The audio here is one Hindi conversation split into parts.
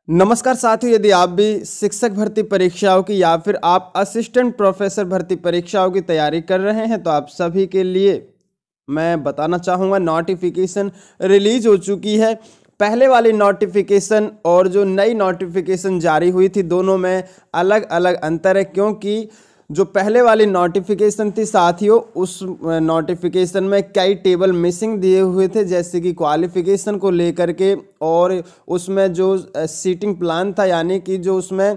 नमस्कार साथियों, यदि आप भी शिक्षक भर्ती परीक्षाओं की या फिर आप असिस्टेंट प्रोफेसर भर्ती परीक्षाओं की तैयारी कर रहे हैं तो आप सभी के लिए मैं बताना चाहूँगा नोटिफिकेशन रिलीज हो चुकी है। पहले वाली नोटिफिकेशन और जो नई नोटिफिकेशन जारी हुई थी दोनों में अलग अलग अंतर है, क्योंकि जो पहले वाली नोटिफिकेशन थी साथियों, उस नोटिफिकेशन में कई टेबल मिसिंग दिए हुए थे, जैसे कि क्वालिफिकेशन को लेकर के, और उसमें जो सीटिंग प्लान था यानी कि जो उसमें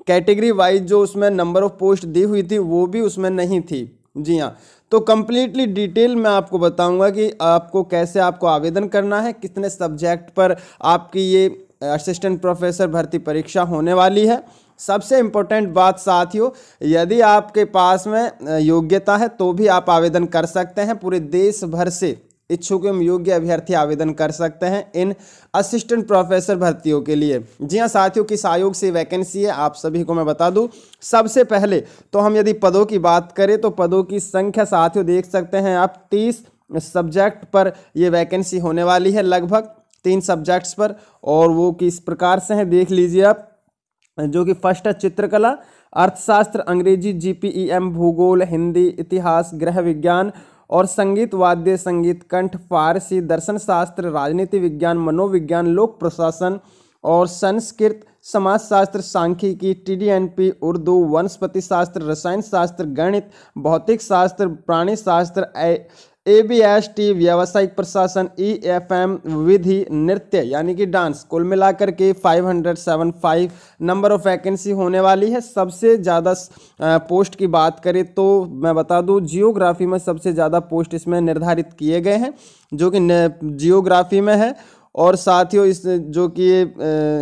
कैटेगरी वाइज जो उसमें नंबर ऑफ पोस्ट दी हुई थी वो भी उसमें नहीं थी। जी हाँ, तो कम्प्लीटली डिटेल मैं आपको बताऊंगा कि आपको कैसे आपको आवेदन करना है, कितने सब्जेक्ट पर आपकी ये असिस्टेंट प्रोफेसर भर्ती परीक्षा होने वाली है। सबसे इम्पोर्टेंट बात साथियों, यदि आपके पास में योग्यता है तो भी आप आवेदन कर सकते हैं। पूरे देश भर से इच्छुक एवं योग्य अभ्यर्थी आवेदन कर सकते हैं इन असिस्टेंट प्रोफेसर भर्तियों के लिए। जी हाँ साथियों, किस आयोग से वैकेंसी है आप सभी को मैं बता दूं। सबसे पहले तो हम यदि पदों की बात करें तो पदों की संख्या साथियों देख सकते हैं आप, 30 सब्जेक्ट पर ये वैकेंसी होने वाली है, लगभग 3 सब्जेक्ट्स पर। और वो किस प्रकार से हैं देख लीजिए आप, जो कि फर्स्ट है चित्रकला, अर्थशास्त्र, अंग्रेजी, जीपीईएम, भूगोल, हिंदी, इतिहास, गृह विज्ञान और संगीत, वाद्य संगीत, कंठ, फारसी, दर्शन शास्त्र, राजनीति विज्ञान, मनोविज्ञान, लोक प्रशासन और संस्कृत, समाजशास्त्र, सांख्यिकी, टीडीएनपी, उर्दू, वनस्पति शास्त्र, रसायन शास्त्र, गणित, भौतिक शास्त्र, प्राणी शास्त्र, एबीएसटी, व्यावसायिक प्रशासन, ईएफएम, विधि, नृत्य यानी कि डांस। कुल मिलाकर के 575 नंबर ऑफ वैकेंसी होने वाली है। सबसे ज़्यादा पोस्ट की बात करें तो मैं बता दूं, जियोग्राफी में सबसे ज़्यादा पोस्ट इसमें निर्धारित किए गए हैं, जो कि जियोग्राफी में है। और साथियों इस जो कि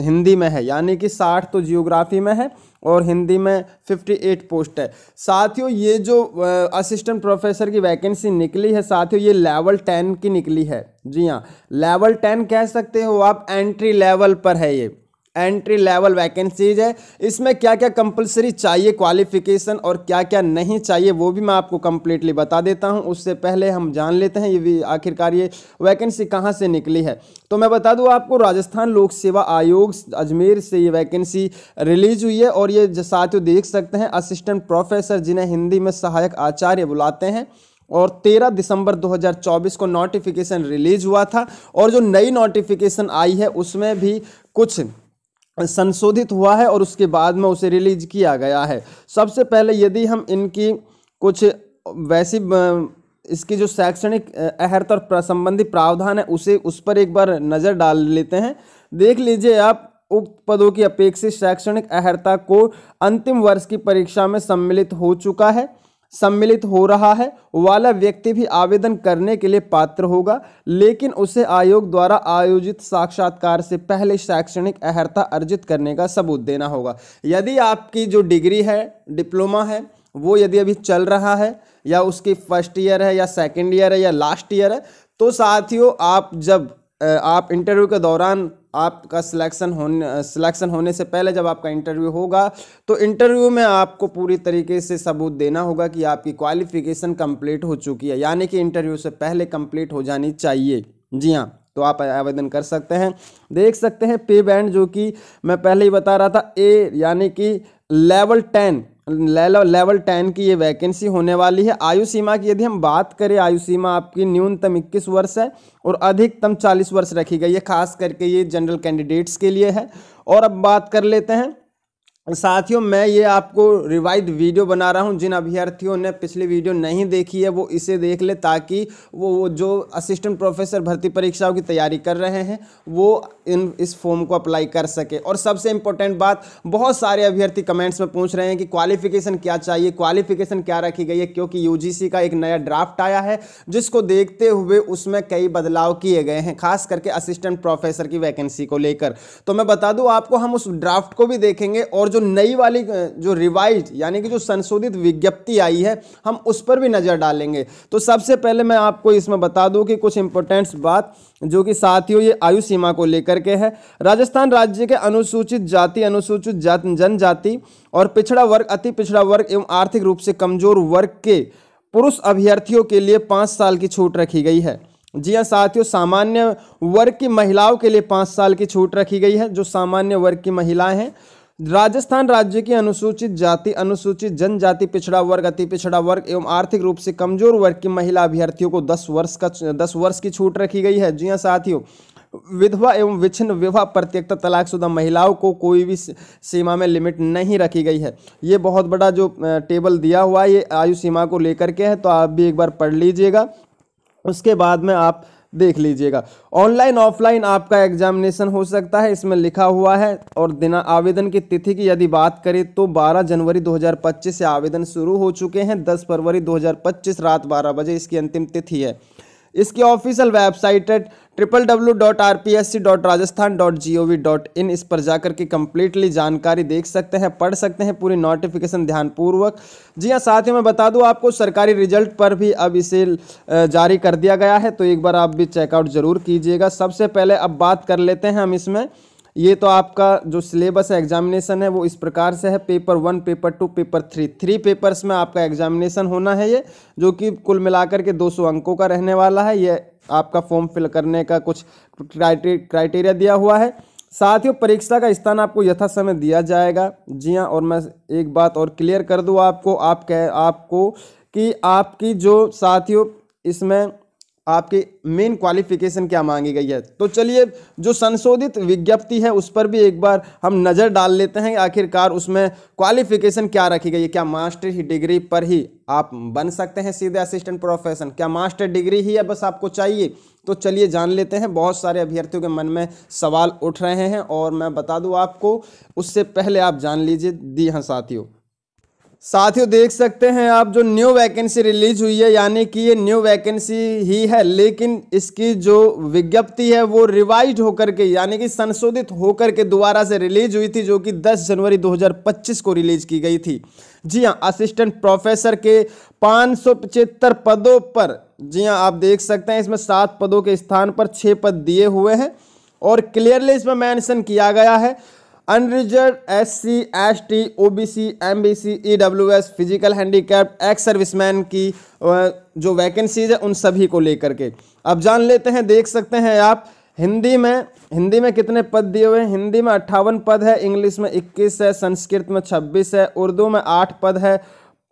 हिंदी में है, यानी कि 60 तो जियोग्राफी में है और हिंदी में 58 पोस्ट है। साथियों ये जो असिस्टेंट प्रोफेसर की वैकेंसी निकली है साथियों, ये लेवल 10 की निकली है। जी हाँ, लेवल 10 कह सकते हो आप, एंट्री लेवल पर है, ये एंट्री लेवल वैकेंसीज है। इसमें क्या क्या कंपलसरी चाहिए क्वालिफिकेशन और क्या क्या नहीं चाहिए वो भी मैं आपको कंप्लीटली बता देता हूं। उससे पहले हम जान लेते हैं ये आखिरकार ये वैकेंसी कहां से निकली है। तो मैं बता दूं आपको, राजस्थान लोक सेवा आयोग अजमेर से ये वैकेंसी रिलीज हुई है। और ये साथियों देख सकते हैं, असिस्टेंट प्रोफेसर जिन्हें हिंदी में सहायक आचार्य बुलाते हैं, और 13 दिसंबर 2024 को नोटिफिकेशन रिलीज हुआ था। और जो नई नोटिफिकेशन आई है उसमें भी कुछ संशोधित हुआ है और उसके बाद में उसे रिलीज किया गया है। सबसे पहले यदि हम इनकी कुछ वैसी इसकी जो शैक्षणिक अर्हता और संबंधी प्रावधान है उस पर एक बार नज़र डाल लेते हैं। देख लीजिए आप, उक्त पदों की अपेक्षित शैक्षणिक अर्हता को अंतिम वर्ष की परीक्षा में सम्मिलित हो रहा है वाला व्यक्ति भी आवेदन करने के लिए पात्र होगा, लेकिन उसे आयोग द्वारा आयोजित साक्षात्कार से पहले शैक्षणिक अर्हता अर्जित करने का सबूत देना होगा। यदि आपकी जो डिग्री है, डिप्लोमा है, वो यदि अभी चल रहा है या उसकी फर्स्ट ईयर है या सेकेंड ईयर है या लास्ट ईयर है, तो साथियों आप इंटरव्यू के दौरान आपका सिलेक्शन होने से पहले जब आपका इंटरव्यू होगा तो इंटरव्यू में आपको पूरी तरीके से सबूत देना होगा कि आपकी क्वालिफिकेशन कंप्लीट हो चुकी है, यानी कि इंटरव्यू से पहले कंप्लीट हो जानी चाहिए। जी हाँ, तो आप आवेदन कर सकते हैं। देख सकते हैं पे बैंड, जो कि मैं पहले ही बता रहा था, ए यानी कि लेवल 10 की ये वैकेंसी होने वाली है। आयु सीमा की यदि हम बात करें, आयु सीमा आपकी न्यूनतम 21 वर्ष है और अधिकतम 40 वर्ष रखी गई है, खास करके ये जनरल कैंडिडेट्स के लिए है। और अब बात कर लेते हैं साथियों, मैं ये आपको रिवाइज वीडियो बना रहा हूँ। जिन अभ्यर्थियों ने पिछली वीडियो नहीं देखी है वो इसे देख ले, ताकि वो जो असिस्टेंट प्रोफेसर भर्ती परीक्षाओं की तैयारी कर रहे हैं वो इस फॉर्म को अप्लाई कर सके। और सबसे इम्पोर्टेंट बात, बहुत सारे अभ्यर्थी कमेंट्स में पूछ रहे हैं कि क्वालिफिकेशन क्या चाहिए, क्वालिफिकेशन क्या रखी गई है, क्योंकि यूजीसी का एक नया ड्राफ्ट आया है जिसको देखते हुए उसमें कई बदलाव किए गए हैं, खास करके असिस्टेंट प्रोफेसर की वैकेंसी को लेकर। तो मैं बता दूं आपको, हम उस ड्राफ्ट को भी देखेंगे और जो नई वाली जो रिवाइज यानी कि जो संशोधित विज्ञप्ति आई है हम उस पर भी नजर डालेंगे। तो सबसे पहले मैं आपको इसमें बता दूं कि कुछ इंपॉर्टेंट बात जो कि साथियों ये आयु सीमा को लेकर के है। राजस्थान राज्य के अनुसूचित जाति, अनुसूचित जनजाति और पिछड़ा वर्ग, अति पिछड़ा वर्ग एवं आर्थिक रूप से कमजोर वर्ग के पुरुष अभ्यर्थियों के लिए 5 साल की छूट रखी गई है। जी हाँ साथियों, सामान्य वर्ग की महिलाओं के लिए 5 साल की छूट रखी गई है। जो सामान्य वर्ग की महिलाएं हैं, राजस्थान राज्य की अनुसूचित जाति, अनुसूचित जनजाति, पिछड़ा वर्ग, अति पिछड़ा वर्ग एवं आर्थिक रूप से कमजोर वर्ग की महिला अभ्यर्थियों को 10 वर्ष की छूट रखी गई है। जी हाँ साथियों, विधवा एवं विच्छिन्न विवाह, परित्यक्ता, तलाकशुदा महिलाओं को कोई भी सीमा में लिमिट नहीं रखी गई है। ये बहुत बड़ा जो टेबल दिया हुआ है ये आयु सीमा को लेकर के है, तो आप भी एक बार पढ़ लीजिएगा, उसके बाद में आप देख लीजिएगा। ऑनलाइन ऑफलाइन आपका एग्जामिनेशन हो सकता है, इसमें लिखा हुआ है। और दिन आवेदन की तिथि की यदि बात करें तो 12 जनवरी 2025 से आवेदन शुरू हो चुके हैं। 10 फरवरी 2025 रात 12 बजे इसकी अंतिम तिथि है। इसकी ऑफिशियल वेबसाइट है www.rpsc.rajasthan.gov.in। इस पर जाकर के कंप्लीटली जानकारी देख सकते हैं, पढ़ सकते हैं पूरी नोटिफिकेशन ध्यानपूर्वक। जी हाँ साथियों, मैं बता दूं आपको सरकारी रिजल्ट पर भी अब इसे जारी कर दिया गया है, तो एक बार आप भी चेकआउट जरूर कीजिएगा। सबसे पहले अब बात कर लेते हैं हम इसमें। ये तो आपका जो सिलेबस है एग्जामिनेशन है वो इस प्रकार से है। पेपर 1, पेपर 2, पेपर 3, 3 पेपर्स में आपका एग्जामिनेशन होना है ये, जो कि कुल मिलाकर के 200 अंकों का रहने वाला है। ये आपका फॉर्म फिल करने का कुछ क्राइटेरिया दिया हुआ है। साथियों, परीक्षा का स्थान आपको यथा समय दिया जाएगा। जी हाँ, और मैं एक बात और क्लियर कर दूँ आपको कि आपकी जो साथियों इसमें आपकी मेन क्वालिफिकेशन क्या मांगी गई है। तो चलिए जो संशोधित विज्ञप्ति है उस पर भी एक बार हम नज़र डाल लेते हैं, आखिरकार उसमें क्वालिफिकेशन क्या रखी गई है। क्या मास्टर ही डिग्री पर ही आप बन सकते हैं सीधे असिस्टेंट प्रोफेसर? क्या मास्टर डिग्री ही है बस आपको चाहिए? तो चलिए जान लेते हैं। बहुत सारे अभ्यर्थियों के मन में सवाल उठ रहे हैं और मैं बता दूँ आपको, उससे पहले आप जान लीजिए। दी हाँ साथियों देख सकते हैं आप, जो न्यू वैकेंसी रिलीज हुई है, यानी कि ये न्यू वैकेंसी ही है, लेकिन इसकी जो विज्ञप्ति है वो रिवाइज होकर के यानी कि संशोधित होकर के दोबारा से रिलीज हुई थी, जो कि 10 जनवरी 2025 को रिलीज की गई थी। जी हाँ, असिस्टेंट प्रोफेसर के 575 पदों पर, जी हाँ आप देख सकते हैं इसमें 7 पदों के स्थान पर 6 पद दिए हुए हैं और क्लियरली इसमें मेंशन किया गया है unreserve SC, ST, OBC, MBC, EWS, physical handicap, ex serviceman की जो वैकेंसीज है उन सभी को लेकर के। अब जान लेते हैं। देख सकते हैं आप हिंदी में कितने पद दिए हुए हैं। हिंदी में 58 पद है, इंग्लिश में 21 है, संस्कृत में 26 है, उर्दू में 8 पद है,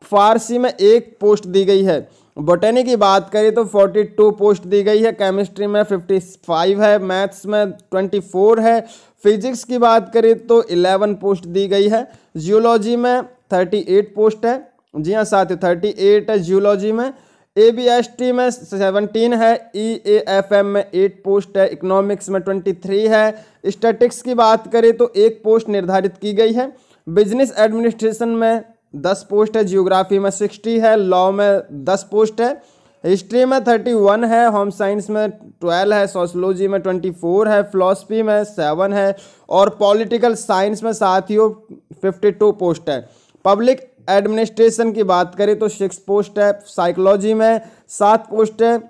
फारसी में 1 पोस्ट दी गई है। बॉटनी की बात करें तो 42 पोस्ट दी गई है, केमिस्ट्री में 55 है, मैथ्स में 24 है, फिजिक्स की बात करें तो 11 पोस्ट दी गई है, जियोलॉजी में 38 पोस्ट है। जी हाँ साथियों 38 है जियोलॉजी में। ABST में 17 है, EAFM में 8 पोस्ट है, इकोनॉमिक्स में 23 है। स्टैटिक्स की बात करें तो 1 पोस्ट निर्धारित की गई है। बिजनेस एडमिनिस्ट्रेशन में 10 पोस्ट है, जियोग्राफी में 60 है, लॉ में 10 पोस्ट है, हिस्ट्री में 31 है, होम साइंस में 12 है, सोशलॉजी में 24 है, फिलॉसफी में 7 है और पॉलिटिकल साइंस में साथियों 52 पोस्ट है। पब्लिक एडमिनिस्ट्रेशन की बात करें तो 6 पोस्ट है, साइकोलॉजी में 7 पोस्ट है,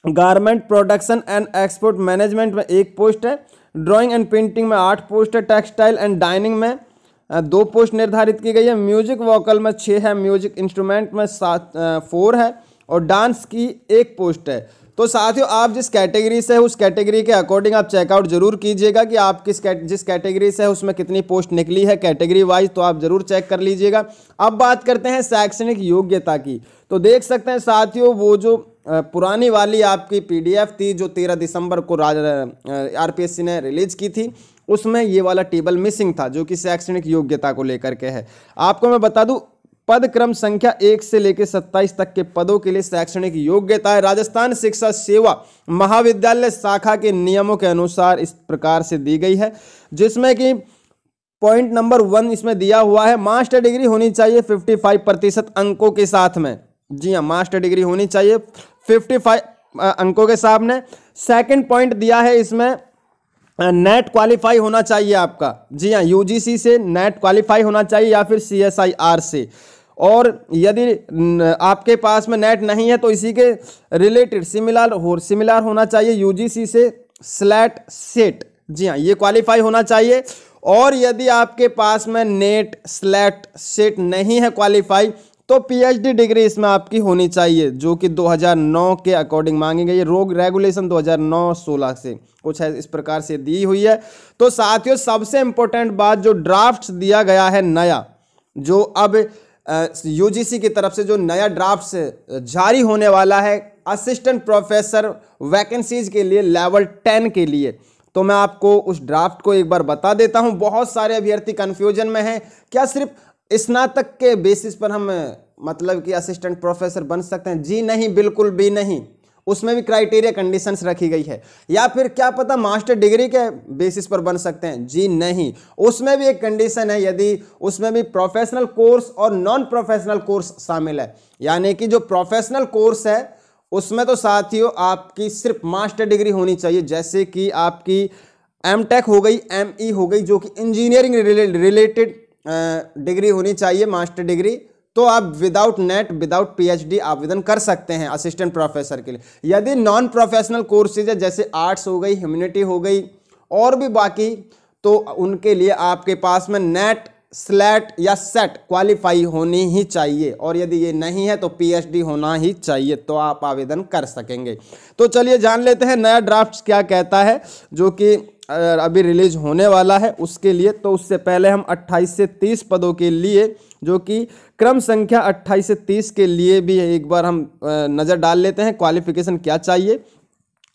garment production and export management में 1 पोस्ट है, ड्राइंग एंड पेंटिंग में 8 पोस्ट है, टेक्सटाइल एंड डाइनिंग में 2 पोस्ट निर्धारित की गई है, म्यूजिक वोकल में 6 है, म्यूजिक इंस्ट्रूमेंट में 4 है और डांस की 1 पोस्ट है। तो साथियों आप जिस कैटेगरी से है उस कैटेगरी के अकॉर्डिंग आप चेकआउट जरूर कीजिएगा कि आप जिस कैटेगरी से है उसमें कितनी पोस्ट निकली है कैटेगरी वाइज, तो आप जरूर चेक कर लीजिएगा। अब बात करते हैं शैक्षणिक योग्यता की। तो देख सकते हैं साथियों वो जो पुरानी वाली आपकी PDF थी जो 13 दिसंबर को RPSC ने रिलीज की थी, उसमें ये वाला टेबल मिसिंग था जो कि शैक्षणिक योग्यता को लेकर के है। आपको मैं बता दूं पद क्रम संख्या 1 से लेकर 27 तक के पदों के लिए शैक्षणिक योग्यता है राजस्थान शिक्षा सेवा महाविद्यालय शाखा के नियमों के अनुसार इस प्रकार से दी गई है, जिसमें कि पॉइंट नंबर 1 इसमें दिया हुआ है मास्टर डिग्री होनी चाहिए 55% अंकों के साथ में। जी हाँ, मास्टर डिग्री होनी चाहिए 55 अंकों के सामने। सेकंड पॉइंट दिया है इसमें नेट क्वालिफाई होना चाहिए आपका। जी हाँ, UGC से नेट क्वालिफाई होना चाहिए या फिर CSIR से, और यदि आपके पास में नेट नहीं है तो इसी के रिलेटेड सिमिलर होना चाहिए UGC से स्लैट सेट। जी हाँ, ये क्वालिफाई होना चाहिए। और यदि आपके पास में नेट स्लैट सेट नहीं है क्वालिफाई तो पीएचडी डिग्री इसमें आपकी होनी चाहिए, जो कि 2009 के अकॉर्डिंग मांगी गई है। रोग रेगुलेशन 2009-16 से कुछ है इस प्रकार से दी हुई है। तो साथियों सबसे इंपॉर्टेंट बात, जो ड्राफ्ट दिया गया है नया, जो अब यूजीसी की तरफ से जो नया ड्राफ्ट जारी होने वाला है असिस्टेंट प्रोफेसर वैकेंसीज के लिए लेवल 10 के लिए, तो मैं आपको उस ड्राफ्ट को एक बार बता देता हूं। बहुत सारे अभ्यर्थी कंफ्यूजन में हैं, क्या सिर्फ स्नातक के बेसिस पर हम मतलब कि असिस्टेंट प्रोफेसर बन सकते हैं? जी नहीं, बिल्कुल भी नहीं, उसमें भी क्राइटेरिया कंडीशंस रखी गई है। या फिर क्या पता मास्टर डिग्री के बेसिस पर बन सकते हैं? जी नहीं, उसमें भी एक कंडीशन है, यदि उसमें भी प्रोफेशनल कोर्स और नॉन प्रोफेशनल कोर्स शामिल है। यानी कि जो प्रोफेशनल कोर्स है उसमें तो साथियों आपकी सिर्फ मास्टर डिग्री होनी चाहिए, जैसे कि आपकी एमटेक हो गई, एमई हो गई, जो कि इंजीनियरिंग रिलेटेड डिग्री होनी चाहिए, मास्टर डिग्री। तो आप विदाउट नेट विदाउट पीएचडी आवेदन कर सकते हैं असिस्टेंट प्रोफेसर के लिए। यदि नॉन प्रोफेशनल कोर्सेज है, जैसे आर्ट्स हो गई, ह्यूमैनिटी हो गई और भी बाकी, तो उनके लिए आपके पास में नेट, स्लेट या सेट क्वालिफाई होनी ही चाहिए, और यदि ये नहीं है तो पीएचडी होना ही चाहिए, तो आप आवेदन कर सकेंगे। तो चलिए जान लेते हैं नया ड्राफ्ट क्या कहता है, जो कि अभी रिलीज होने वाला है उसके लिए। तो उससे पहले हम 28 से 30 पदों के लिए, जो कि क्रम संख्या 28 से 30 के लिए भी एक बार हम नज़र डाल लेते हैं क्वालिफिकेशन क्या चाहिए।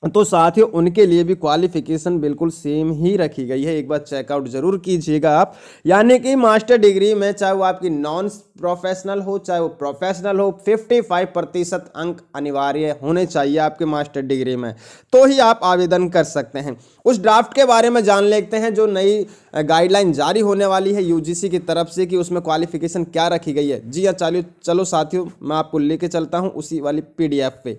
तो साथियों उनके लिए भी क्वालिफिकेशन बिल्कुल सेम ही रखी गई है, एक बार चेकआउट जरूर कीजिएगा आप। यानी कि मास्टर डिग्री में चाहे वो आपकी नॉन प्रोफेशनल हो चाहे वो प्रोफेशनल हो, 55% अंक अनिवार्य होने चाहिए आपके मास्टर डिग्री में, तो ही आप आवेदन कर सकते हैं। उस ड्राफ्ट के बारे में जान लेते हैं, जो नई गाइडलाइन जारी होने वाली है यूजीसी की तरफ से, कि उसमें क्वालिफिकेशन क्या रखी गई है। जी हाँ, चलो साथियों मैं आपको लेके चलता हूँ उसी वाली पीडीएफ पे।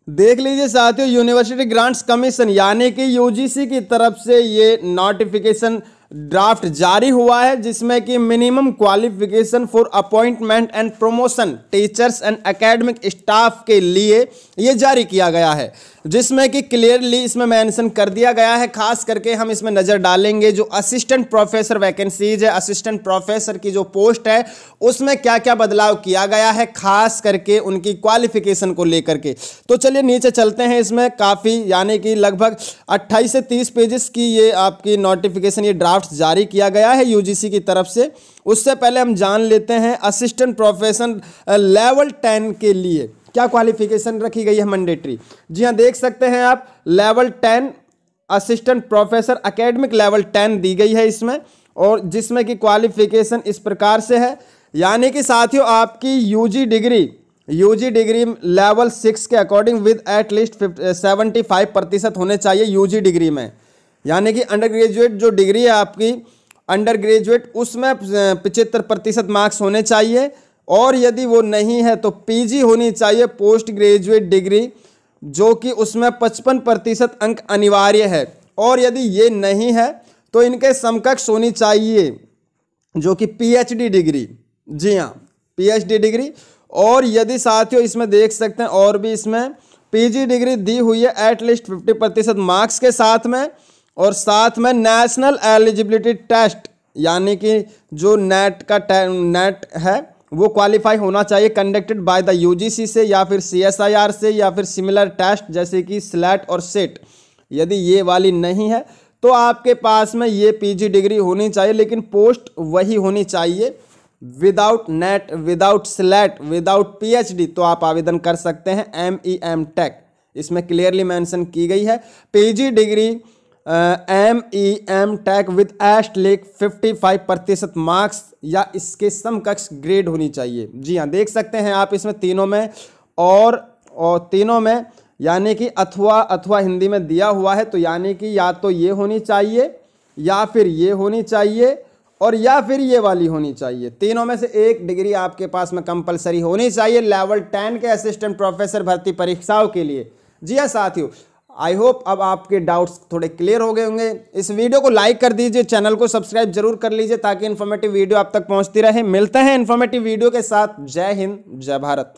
देख लीजिए साथियों, यूनिवर्सिटी ग्रांट्स कमीशन यानी कि यूजीसी की तरफ से ये नोटिफिकेशन ड्राफ्ट जारी हुआ है, जिसमें कि minimum qualification for appointment and promotion teachers and academic staff के लिए ये जारी किया गया है, जिसमें कि क्लियरली इसमें मेंशन कर दिया गया है। खास करके हम इसमें नज़र डालेंगे जो असिस्टेंट प्रोफेसर वैकेंसीज है, असिस्टेंट प्रोफेसर की जो पोस्ट है उसमें क्या क्या बदलाव किया गया है, खास करके उनकी क्वालिफिकेशन को लेकर के। तो चलिए नीचे चलते हैं, इसमें काफ़ी यानी कि लगभग 28 से 30 पेजेस की ये आपकी नोटिफिकेशन, ये ड्राफ्ट जारी किया गया है यूजीसी की तरफ से। उससे पहले हम जान लेते हैं असिस्टेंट प्रोफेसर लेवल 10 के लिए क्या क्वालिफिकेशन रखी गई है मैंडेटरी। जी हाँ, देख सकते हैं आप, level 10 assistant professor academic level 10 दी गई है इसमें, और जिसमें कि क्वालिफिकेशन इस प्रकार से है। यानी कि साथियों आपकी यूजी डिग्री लेवल 6 के अकॉर्डिंग विद एट लीस्ट 75% होने चाहिए यूजी डिग्री में। यानी कि अंडर ग्रेजुएट जो डिग्री है आपकी, अंडर ग्रेजुएट, उसमें 75% मार्क्स होने चाहिए, और यदि वो नहीं है तो पीजी होनी चाहिए, पोस्ट ग्रेजुएट डिग्री, जो कि उसमें 55% अंक अनिवार्य है। और यदि ये नहीं है तो इनके समकक्ष होनी चाहिए जो कि पीएचडी डिग्री। जी हाँ, पीएचडी डिग्री। और यदि साथियों इसमें देख सकते हैं और भी इसमें पीजी डिग्री दी हुई है एट लीस्ट 50% मार्क्स के साथ में, और साथ में नेशनल एलिजिबिलिटी टेस्ट यानी कि जो नेट है वो क्वालिफाई होना चाहिए, कंडक्टेड बाय द यूजीसी से या फिर सीएसआईआर से या फिर सिमिलर टेस्ट जैसे कि स्लेट और सेट। यदि ये वाली नहीं है तो आपके पास में ये पीजी डिग्री होनी चाहिए, लेकिन पोस्ट वही होनी चाहिए, without NET, without SLET, without PhD, तो आप आवेदन कर सकते हैं। एम टेक इसमें क्लियरली मेंशन की गई है। PG degree M tech with at least 55% marks या इसके समकक्ष ग्रेड होनी चाहिए। जी हाँ, देख सकते हैं आप इसमें तीनों में, और तीनों में यानी कि अथवा हिंदी में दिया हुआ है, तो यानी कि या तो ये होनी चाहिए या फिर ये होनी चाहिए और या फिर ये वाली होनी चाहिए। तीनों में से एक डिग्री आपके पास में कंपलसरी होनी चाहिए लेवल 10 के असिस्टेंट प्रोफेसर भर्ती परीक्षाओं के लिए। जी हाँ साथियों, आई होप अब आपके डाउट्स थोड़े क्लियर हो गए होंगे। इस वीडियो को लाइक कर दीजिए, चैनल को सब्सक्राइब जरूर कर लीजिए ताकि इन्फॉर्मेटिव वीडियो आप तक पहुंचती रहे। मिलते हैं इन्फॉर्मेटिव वीडियो के साथ। जय हिंद, जय भारत।